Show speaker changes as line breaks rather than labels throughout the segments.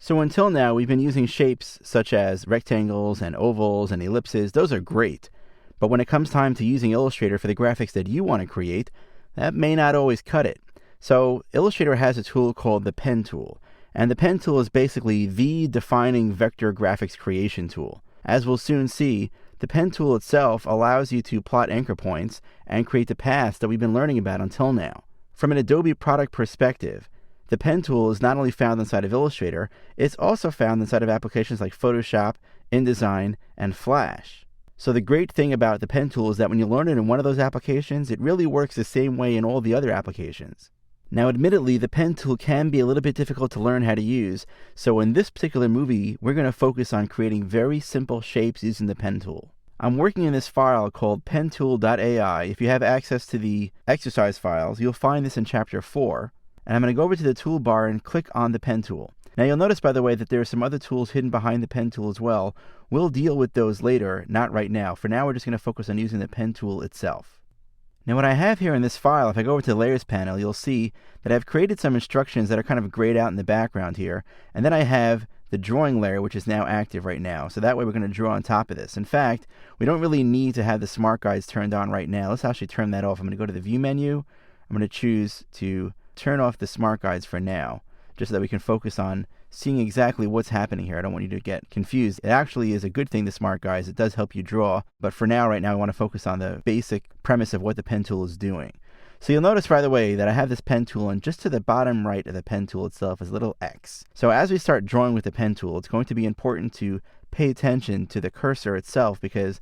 So until now, we've been using shapes such as rectangles and ovals and ellipses. Those are great. But when it comes time to using Illustrator for the graphics that you want to create, that may not always cut it. So Illustrator has a tool called the Pen tool. And the Pen tool is basically the defining vector graphics creation tool. As we'll soon see, the Pen tool itself allows you to plot anchor points and create the paths that we've been learning about until now. From an Adobe product perspective, the Pen tool is not only found inside of Illustrator, it's also found inside of applications like Photoshop, InDesign, and Flash. So the great thing about the Pen tool is that when you learn it in one of those applications, it really works the same way in all the other applications. Now, admittedly, the Pen tool can be a little bit difficult to learn how to use, so in this particular movie, we're going to focus on creating very simple shapes using the Pen tool. I'm working in this file called pentool.ai. If you have access to the exercise files, you'll find this in Chapter 4. And I'm going to go over to the toolbar and click on the Pen tool. Now you'll notice, by the way, that there are some other tools hidden behind the Pen tool as well. We'll deal with those later, not right now. For now, we're just going to focus on using the Pen tool itself. Now what I have here in this file, if I go over to the Layers panel, you'll see that I've created some instructions that are kind of grayed out in the background here. And then I have the drawing layer, which is now active right now. So that way we're going to draw on top of this. In fact, we don't really need to have the Smart Guides turned on right now. Let's actually turn that off. I'm going to go to the View menu. I'm going to choose to turn off the Smart Guides for now, just so that we can focus on seeing exactly what's happening here. I don't want you to get confused. It actually is a good thing, the Smart Guides. It does help you draw. But for now, right now, I want to focus on the basic premise of what the Pen tool is doing. So you'll notice, by the way, that I have this Pen tool, and just to the bottom right of the Pen tool itself is a little X. So as we start drawing with the Pen tool, it's going to be important to pay attention to the cursor itself, because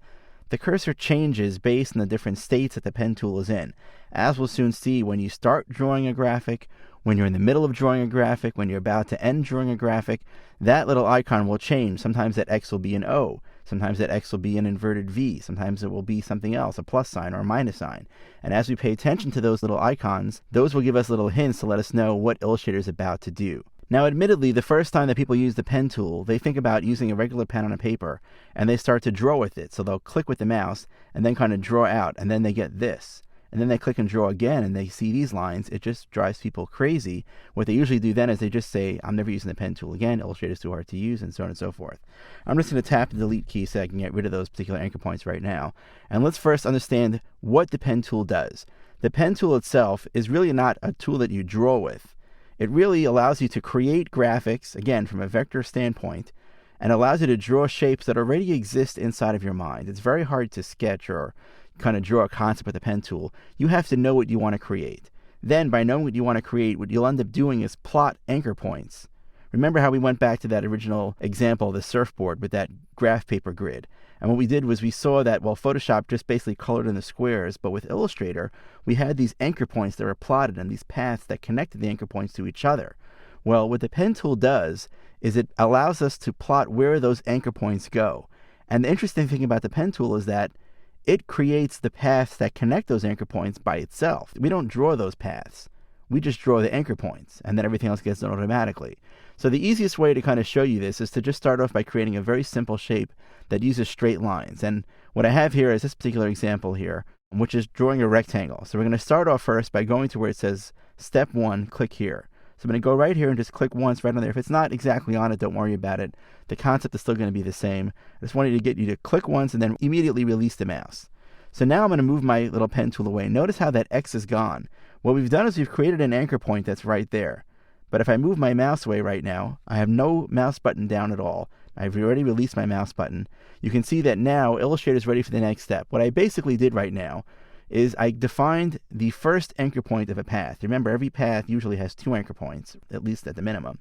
the cursor changes based on the different states that the Pen tool is in. As we'll soon see, when you start drawing a graphic, when you're in the middle of drawing a graphic, when you're about to end drawing a graphic, that little icon will change. Sometimes that X will be an O. Sometimes that X will be an inverted V. Sometimes it will be something else, a plus sign or a minus sign. And as we pay attention to those little icons, those will give us little hints to let us know what Illustrator is about to do. Now, admittedly, the first time that people use the Pen tool, they think about using a regular pen on a paper, and they start to draw with it. So they'll click with the mouse, and then kind of draw out, and then they get this. And then they click and draw again, and they see these lines. It just drives people crazy. What they usually do then is they just say, I'm never using the Pen tool again, Illustrator's too hard to use, and so on and so forth. I'm just going to tap the delete key so I can get rid of those particular anchor points right now. And let's first understand what the Pen tool does. The Pen tool itself is really not a tool that you draw with. It really allows you to create graphics, again, from a vector standpoint, and allows you to draw shapes that already exist inside of your mind. It's very hard to sketch or kind of draw a concept with the Pen tool. You have to know what you want to create. Then, by knowing what you want to create, what you'll end up doing is plot anchor points. Remember how we went back to that original example of the surfboard with that graph paper grid? And what we did was we saw that, well, Photoshop just basically colored in the squares, but with Illustrator, we had these anchor points that were plotted and these paths that connected the anchor points to each other. Well, what the Pen tool does is it allows us to plot where those anchor points go. And the interesting thing about the Pen tool is that it creates the paths that connect those anchor points by itself. We don't draw those paths. We just draw the anchor points, and then everything else gets done automatically. So the easiest way to kind of show you this is to just start off by creating a very simple shape that uses straight lines. And what I have here is this particular example here, which is drawing a rectangle. So we're going to start off first by going to where it says Step 1, click here. So I'm going to go right here and just click once right on there. If it's not exactly on it, don't worry about it. The concept is still going to be the same. I just wanted to get you to click once and then immediately release the mouse. So now I'm going to move my little pen tool away. Notice how that X is gone. What we've done is we've created an anchor point that's right there. But if I move my mouse away right now, I have no mouse button down at all. I've already released my mouse button. You can see that now Illustrator is ready for the next step. What I basically did right now is I defined the first anchor point of a path. Remember, every path usually has 2 anchor points, at least at the minimum.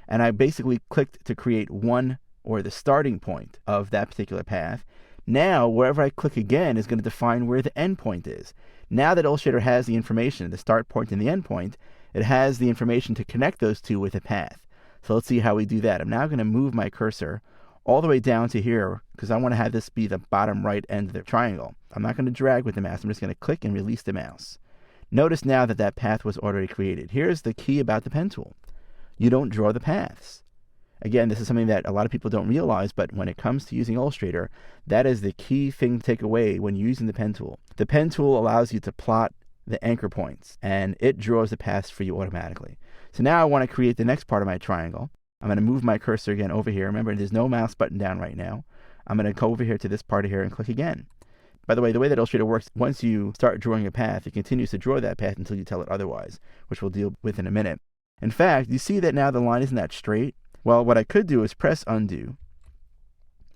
And I basically clicked to create one, or the starting point of that particular path. Now, wherever I click again is going to define where the end point is. Now that Illustrator has the information, the start point and the end point, it has the information to connect those two with a path. So let's see how we do that. I'm now going to move my cursor all the way down to here because I want to have this be the bottom right end of the triangle. I'm not going to drag with the mouse. I'm just going to click and release the mouse. Notice now that that path was already created. Here's the key about the pen tool. You don't draw the paths. Again, this is something that a lot of people don't realize, but when it comes to using Illustrator, that is the key thing to take away when using the pen tool. The pen tool allows you to plot the anchor points, and it draws the paths for you automatically. So now I want to create the next part of my triangle. I'm going to move my cursor again over here. Remember, there's no mouse button down right now. I'm going to go over here to this part here and click again. By the way that Illustrator works, once you start drawing a path, it continues to draw that path until you tell it otherwise, which we'll deal with in a minute. In fact, you see that now the line isn't that straight? Well, what I could do is press undo,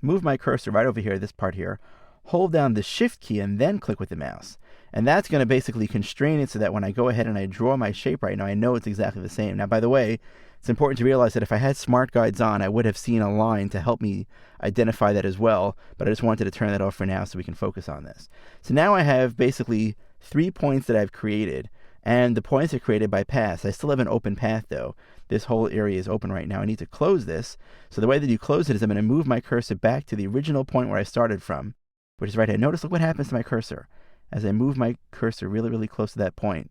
move my cursor right over here, this part here, hold down the Shift key and then click with the mouse. And that's going to basically constrain it so that when I go ahead and I draw my shape right now, I know it's exactly the same. Now, by the way, it's important to realize that if I had smart guides on, I would have seen a line to help me identify that as well, but I just wanted to turn that off for now so we can focus on this. So now I have basically 3 points that I've created, and the points are created by paths. I still have an open path though. This whole area is open right now. I need to close this. So the way that you close it is I'm going to move my cursor back to the original point where I started from, which is right here. Notice, look what happens to my cursor. As I move my cursor really, really close to that point,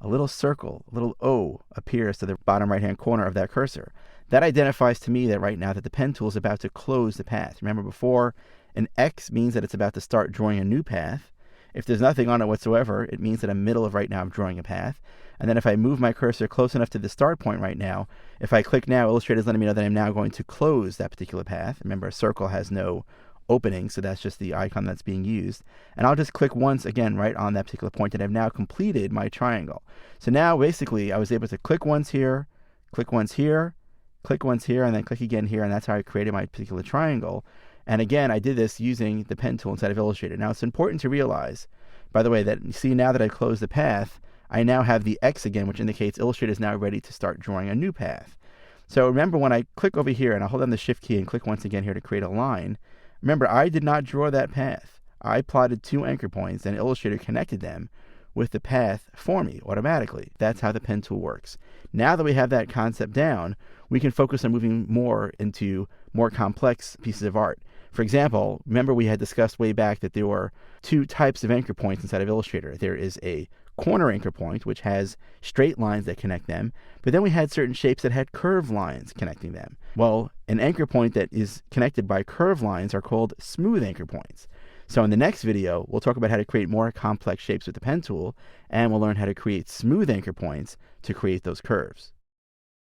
a little circle, a little O appears to the bottom right-hand corner of that cursor. That identifies to me that right now that the pen tool is about to close the path. Remember before, an X means that it's about to start drawing a new path. If there's nothing on it whatsoever, it means that I'm middle of right now of drawing a path. And then if I move my cursor close enough to the start point right now, if I click now, Illustrator is letting me know that I'm now going to close that particular path. Remember, a circle has no opening, so that's just the icon that's being used. And I'll just click once again right on that particular point, and I've now completed my triangle. So now basically I was able to click once here, click once here, click once here, and then click again here, and that's how I created my particular triangle. And again, I did this using the pen tool inside of Illustrator. Now it's important to realize, by the way, that you see now that I've closed the path, I now have the X again, which indicates Illustrator is now ready to start drawing a new path. So remember, when I click over here and I hold down the Shift key and click once again here to create a line, remember, I did not draw that path. I plotted 2 anchor points and Illustrator connected them with the path for me automatically. That's how the pen tool works. Now that we have that concept down, we can focus on moving more into more complex pieces of art. For example, remember we had discussed way back that there were 2 types of anchor points inside of Illustrator. There is a corner anchor point, which has straight lines that connect them, but then we had certain shapes that had curved lines connecting them. Well, an anchor point that is connected by curved lines are called smooth anchor points. So in the next video, we'll talk about how to create more complex shapes with the pen tool, and we'll learn how to create smooth anchor points to create those curves.